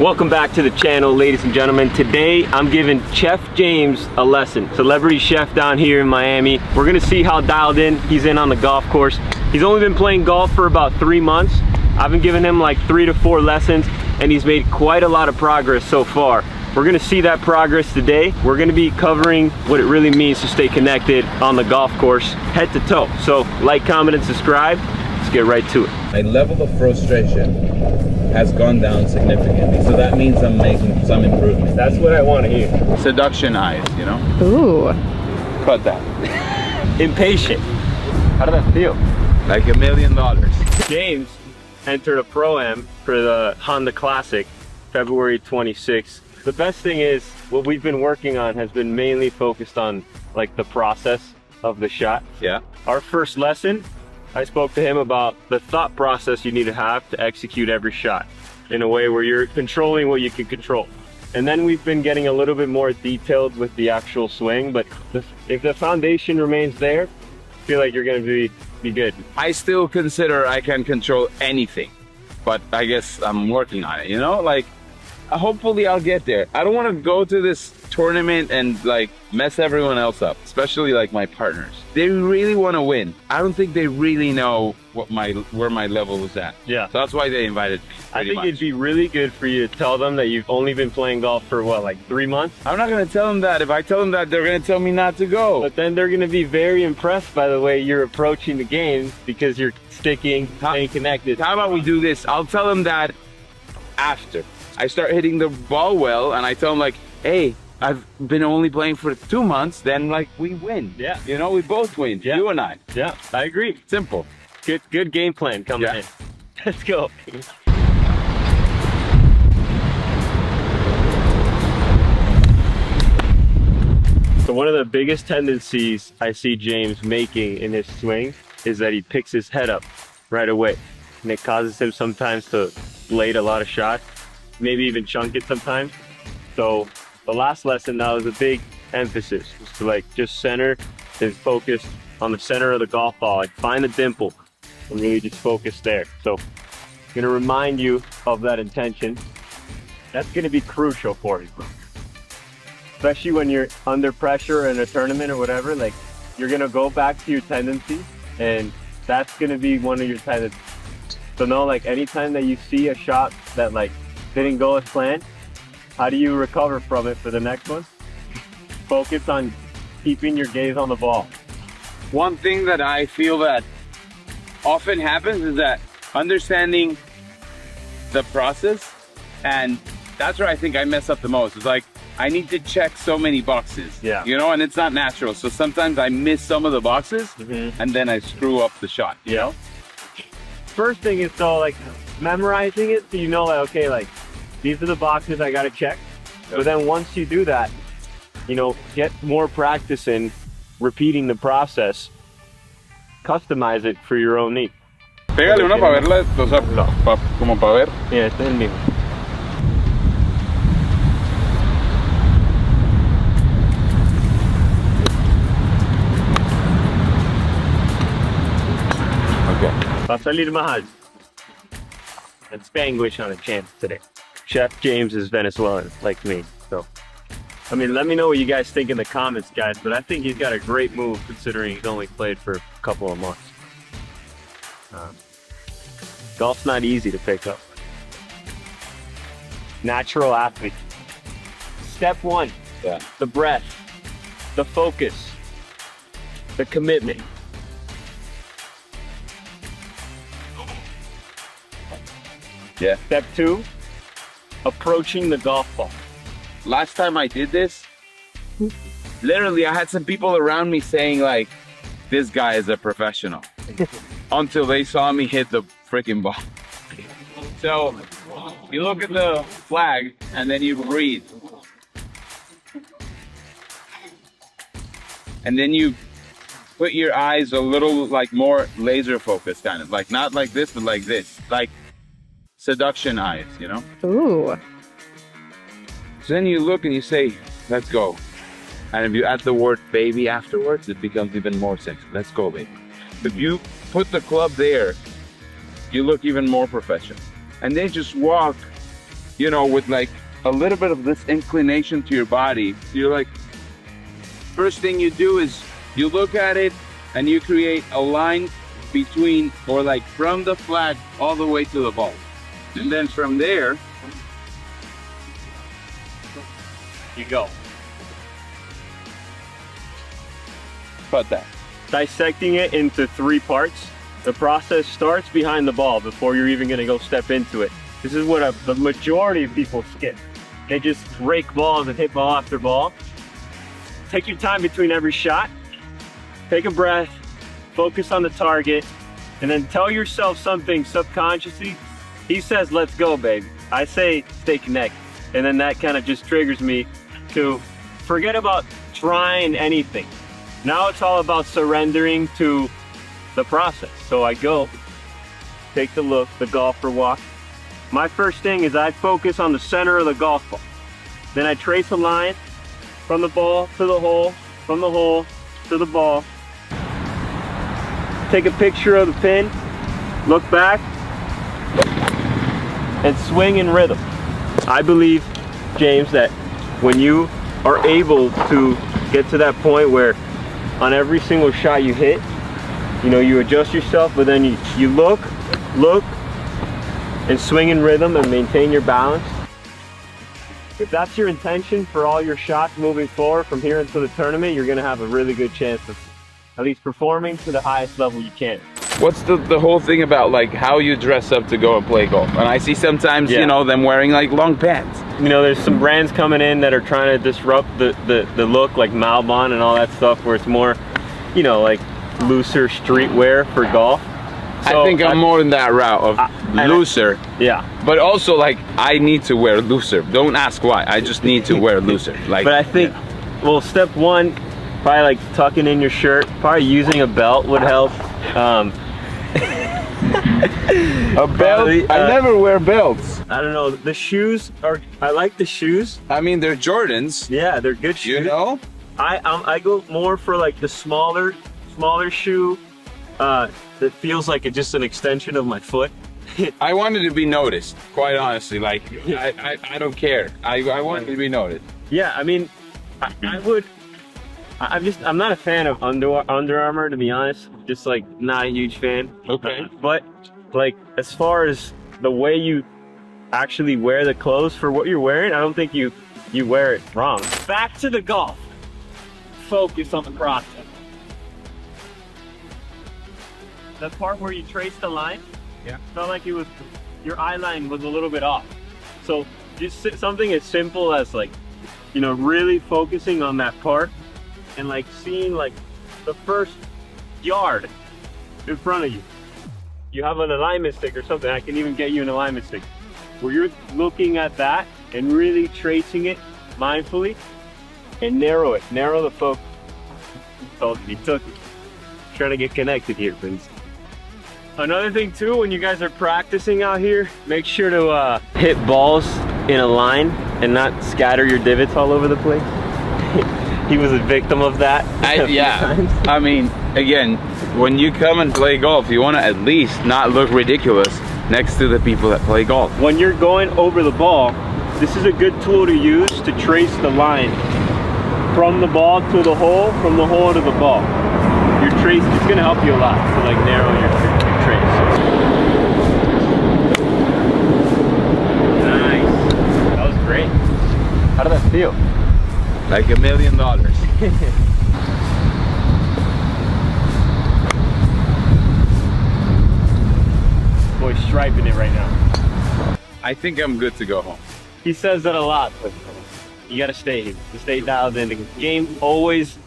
Welcome back to the channel, ladies and gentlemen. Today I'm giving Chef James a lesson. Celebrity chef down here in Miami. We're gonna see how dialed in he's in on the golf course. He's only been playing golf for about 3 months. I've been giving him like 3 to 4 lessons and he's made quite a lot of progress so far. We're gonna see that progress today. We're gonna be covering what it really means to stay connected on the golf course, head to toe. So like, comment, and subscribe. Let's get right to it. My level of frustration has gone down significantly, so that means I'm making some improvement. That's what I want to hear. Seduction eyes, you know? Ooh. Cut that. Impatient. How did that feel? Like $1 million. James entered a Pro-Am for the Honda Classic, February 26th. The best thing is, what we've been working on has been mainly focused on like the process of the shot. Yeah. Our first lesson, I spoke to him about the thought process you need to have to execute every shot in a way where you're controlling what you can control. And then we've been getting a little bit more detailed with the actual swing, but if the foundation remains there, I feel like you're going to be good. I still consider I can control anything, but I guess I'm working on it, you know? Like, hopefully I'll get there. I don't want to go to this tournament and like mess everyone else up, especially like my partners. They really want to win. I don't think they really know what where my level is at. Yeah. So that's why they invited me. I think it'd be really good for you to tell them that you've only been playing golf for what, like 3 months? I'm not going to tell them that. If I tell them that, they're going to tell me not to go. But then they're going to be very impressed by the way you're approaching the game because you're sticking, staying connected. How about we do this? I'll tell them that after I start hitting the ball well, and I tell them like, hey, I've been only playing for 2 months, then like we win. Yeah. You know, we both win, Yeah. you and I. Yeah, I agree. Simple. Good game plan coming in. Let's go. So one of the biggest tendencies I see James making in his swing is that he picks his head up right away. And it causes him sometimes to blade a lot of shots, maybe even chunk it sometimes. So the last lesson now is a big emphasis, is to like just center and focus on the center of the golf ball, like find the dimple and really just focus there. So I'm gonna remind you of that intention. That's gonna be crucial for you. Especially when you're under pressure in a tournament or whatever, like you're gonna go back to your tendencies and that's gonna be one of your tendencies. So know, like anytime that you see a shot that like didn't go as planned, how do you recover from it for the next one? Focus on keeping your gaze on the ball. One thing that I feel that often happens is that understanding the process, and that's where I think I mess up the most. It's like, I need to check so many boxes, Yeah. you know, and it's not natural. So sometimes I miss some of the boxes and then I screw up the shot, you know? First thing is though, like memorizing it so you know like, okay, like these are the boxes I gotta check. But then once you do that, you know, get more practice in repeating the process, customize it for your own need. Pégale una para verla, o sea, como para ver. Yeah, este es el mío. Okay. Va a salir más alto. And Spanglish on a chance today. Chef James is Venezuelan, like me, so. I mean, let me know what you guys think in the comments, guys, but I think he's got a great move considering he's only played for a couple of months. Golf's not easy to pick up. Natural athlete. Step 1, Yeah. the breath, the focus, the commitment. Yeah. Step 2, approaching the golf ball. Last time I did this, literally I had some people around me saying like, this guy is a professional. Until they saw me hit the freaking ball. So you look at the flag and then you breathe. And then you put your eyes a little like more laser focused kind of, like not like this, but like this, like seduction eyes, you know? Ooh. So then you look and you say, let's go. And if you add the word baby afterwards, it becomes even more sexy. Let's go, baby. If you put the club there, you look even more professional. And then just walk you know, with like a little bit of this inclination to your body. You're like, first thing you do is you look at it and you create a line between, or like from the flag all the way to the ball. And then from there, You go. cut that. Dissecting it into 3 parts. The process starts behind the ball before you're even gonna go step into it. This is what the majority of people skip. They just rake balls and hit ball after ball. Take your time between every shot. Take a breath, focus on the target, and then tell yourself something subconsciously. He says, let's go, baby. I say, stay connected. And then that kind of just triggers me to forget about trying anything. Now it's all about surrendering to the process. So I go, take the look, the golfer walk. My first thing is I focus on the center of the golf ball. Then I trace a line from the ball to the hole, from the hole to the ball. Take a picture of the pin, look back, and swing in rhythm. I believe, James, that when you are able to get to that point where on every single shot you hit, you know, you adjust yourself, but then you look, and swing in rhythm and maintain your balance. If that's your intention for all your shots moving forward from here into the tournament, you're gonna have a really good chance of at least performing to the highest level you can. What's the whole thing about like how you dress up to go and play golf? And I see sometimes, you know, them wearing like long pants. You know, there's some brands coming in that are trying to disrupt the look, like Malbon and all that stuff, where it's more, you know, like looser streetwear for golf. So I think I'm more in that route of looser. Yeah. But also like I need to wear looser. Don't ask why. I just need to wear looser. Like, but I think, well, step one, probably like tucking in your shirt. Probably using a belt would help. A belt? Probably, I never wear belts. I don't know. The shoes are. I like the shoes. I mean, they're Jordans. Yeah, they're good shoes. You know. I go more for like the smaller shoe. That feels like it's just an extension of my foot. I wanted to be noticed. Quite honestly, like I don't care. I wanted to be noticed. Yeah, I mean, I would. I'm not a fan of Under Armour, to be honest. Just like not a huge fan. Okay. But like as far as the way you actually wear the clothes for what you're wearing, I don't think you wear it wrong. Back to the golf. Focus on the process. The part where you trace the line, felt like your eye line was a little bit off. So just something as simple as like, you know, really focusing on that part and like seeing like the first yard in front of you. You have an alignment stick or something. I can even get you an alignment stick where you're looking at that and really tracing it mindfully and narrow the focus. Told you, he took it. Trying to get connected here, Vince. Another thing too, when you guys are practicing out here, make sure to hit balls in a line and not scatter your divots all over the place. He was a victim of that. I mean, again, when you come and play golf, you want to at least not look ridiculous next to the people that play golf. When you're going over the ball, this is a good tool to use to trace the line from the ball to the hole, from the hole to the ball. Your trace, it's going to help you a lot to like narrow your trace. Nice. That was great. How did that feel? Like $1 million. Boy, striping it right now. I think I'm good to go home. He says that a lot, but you gotta stay here. To stay dialed in. The game always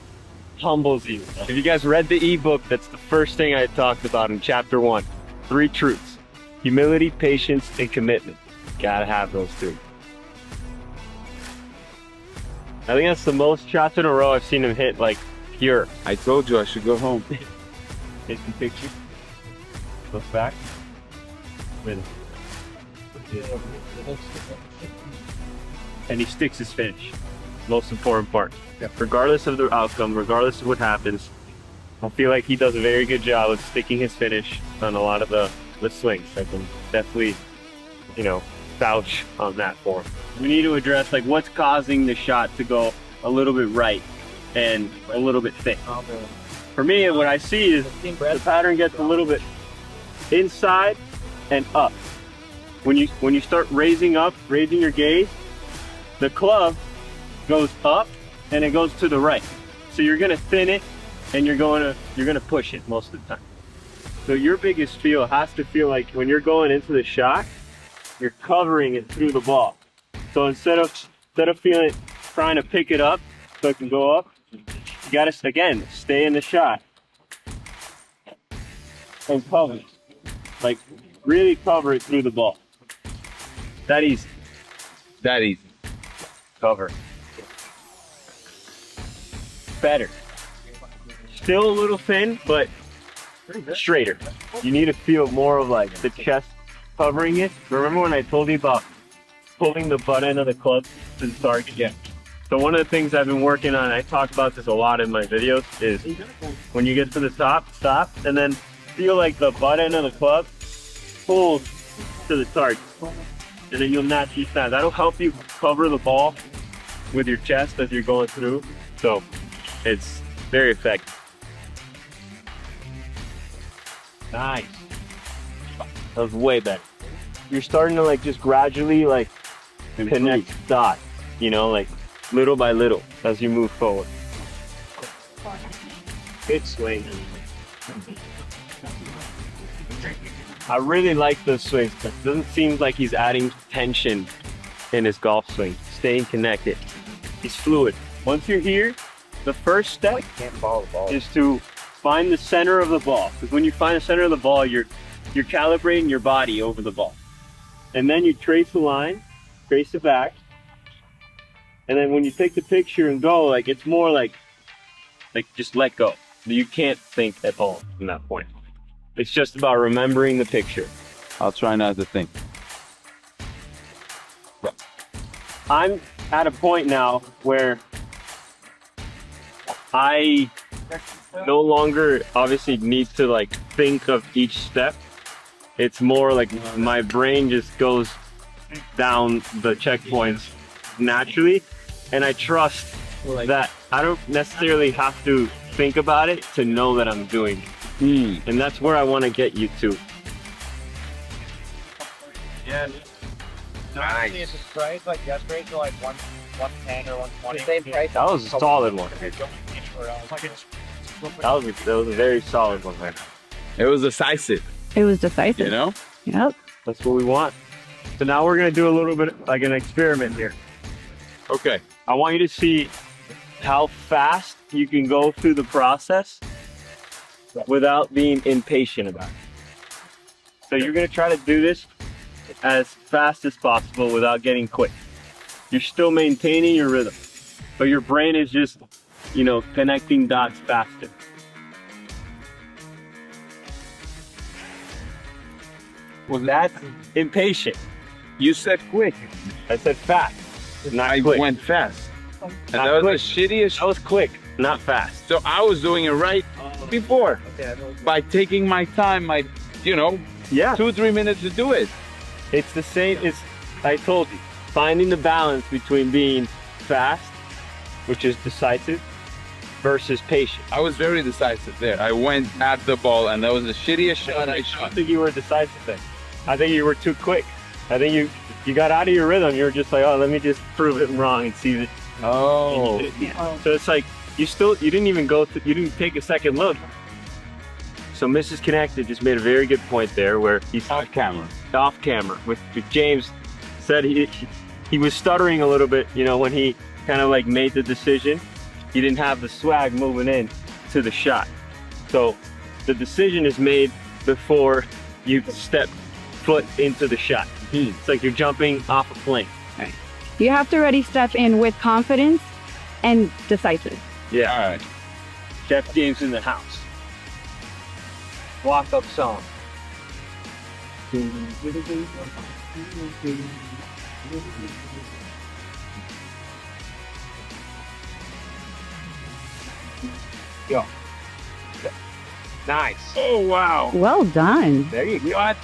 humbles you. If you guys read the ebook, that's the first thing I talked about in chapter 1. 3 truths: humility, patience, and commitment. Gotta have those 3. I think that's the most shots in a row I've seen him hit, like pure. I told you I should go home. Hit the picture. Look back. And he sticks his finish. Most important part. Regardless of the outcome, regardless of what happens, I feel like he does a very good job of sticking his finish on a lot of the swings. I can definitely, you know, vouch on that for him. We need to address like what's causing the shot to go a little bit right and a little bit thick. For me, what I see is the pattern gets a little bit inside and up. When you start raising your gaze, the club goes up and it goes to the right. So you're gonna thin it and you're gonna push it most of the time. So your biggest feel has to feel like when you're going into the shot, you're covering it through the ball. So instead of feeling trying to pick it up so it can go up, you gotta again stay in the shot and cover it. Like really cover it through the ball. That easy. That easy. Cover. Better. Still a little thin, but straighter. You need to feel more of like the chest covering it. Remember when I told you about pulling the butt end of the club to the target? Yeah. So one of the things I've been working on, I talk about this a lot in my videos, is when you get to the top, stop, and then feel like the butt end of the club pulls to the target. And then you'll naturally stand. That'll help you cover the ball with your chest as you're going through. So it's very effective. Nice. That was way better. You're starting to like just gradually like connect dots, you know, like little by little as you move forward. Good swing. I really like those swings. It doesn't seem like he's adding tension in his golf swing. Staying connected. He's fluid. Once you're here, the first step is to find the center of the ball. Because when you find the center of the ball, you're calibrating your body over the ball. And then you trace the line, trace it back. And then when you take the picture and go, like it's more like just let go. You can't think at all from that point. It's just about remembering the picture. I'll try not to think. I'm at a point now where I no longer obviously need to like think of each step. It's more like my brain just goes down the checkpoints naturally, and I trust that I don't necessarily have to think about it to know that I'm doing it. And that's where I want to get you to. Yeah. Nice. It's a price like yesterday to like 110 or 120. Same price. That was a solid one. That was a very solid one, man. It was decisive. It was decisive. You know? Yep. That's what we want. So now we're gonna do a little bit like an experiment here. Okay. I want you to see how fast you can go through the process without being impatient about it. So you're gonna try to do this as fast as possible without getting quick. You're still maintaining your rhythm, but your brain is just, you know, connecting dots faster. Well, that's impatient. You said quick. I said fast, not I quick. went fast. And Not that was quick. the shittiest. That was quick, not fast. So I was doing it right before by taking my time, you know, Yeah. 2-3 minutes to do it. It's the same, I told you, finding the balance between being fast, which is decisive, versus patient. I was very decisive there. I went at the ball, and that was the shittiest shot I I shot. don't think you were decisive then. I think you were too quick. I think you got out of your rhythm. You were just like, oh, let me just prove it wrong and see that. Oh. So it's like, you didn't even you didn't take a second look. So Mrs. Connected just made a very good point there where he's Off camera. off camera with James said he was stuttering a little bit, you know, when he kind of like made the decision. He didn't have the swag moving in to the shot. So the decision is made before you step foot into the shot. It's like you're jumping off a plane. You have to already step in with confidence and decisive. Yeah. All right. Jeff James in the house. Walk up song. Go. Nice. Oh, wow. Well done. There you go. What?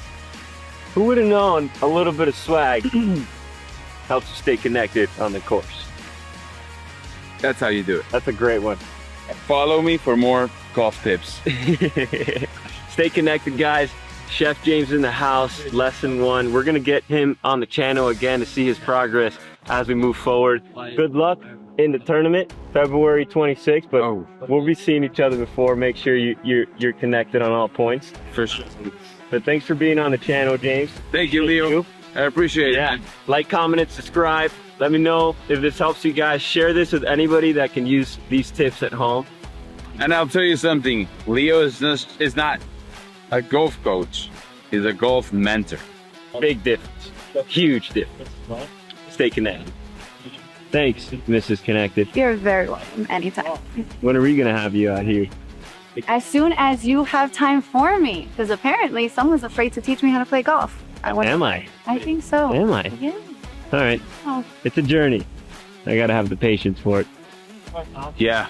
Who would have known a little bit of swag helps you stay connected on the course? That's how you do it. That's a great one. Follow me for more golf tips. Stay connected, guys. Chef James in the house, lesson 1. We're gonna get him on the channel again to see his progress as we move forward. Good luck in the tournament, February 26th, but we'll be seeing each other before. Make sure you're connected on all points. For sure. But thanks for being on the channel, James. Thank you, Leo. I appreciate it. Yeah, like, comment, and subscribe. Let me know if this helps you guys. Share this with anybody that can use these tips at home. And I'll tell you something, Leo is not a golf coach. He's a golf mentor. Big difference. Huge difference. Stay connected. Thanks, Mrs. Connected. You're very welcome anytime. When are we gonna have you out here? As soon as you have time for me, because apparently someone's afraid to teach me how to play golf. Am I? I think so. Am I? Yeah. All right. Oh. It's a journey. I gotta have the patience for it. Yeah.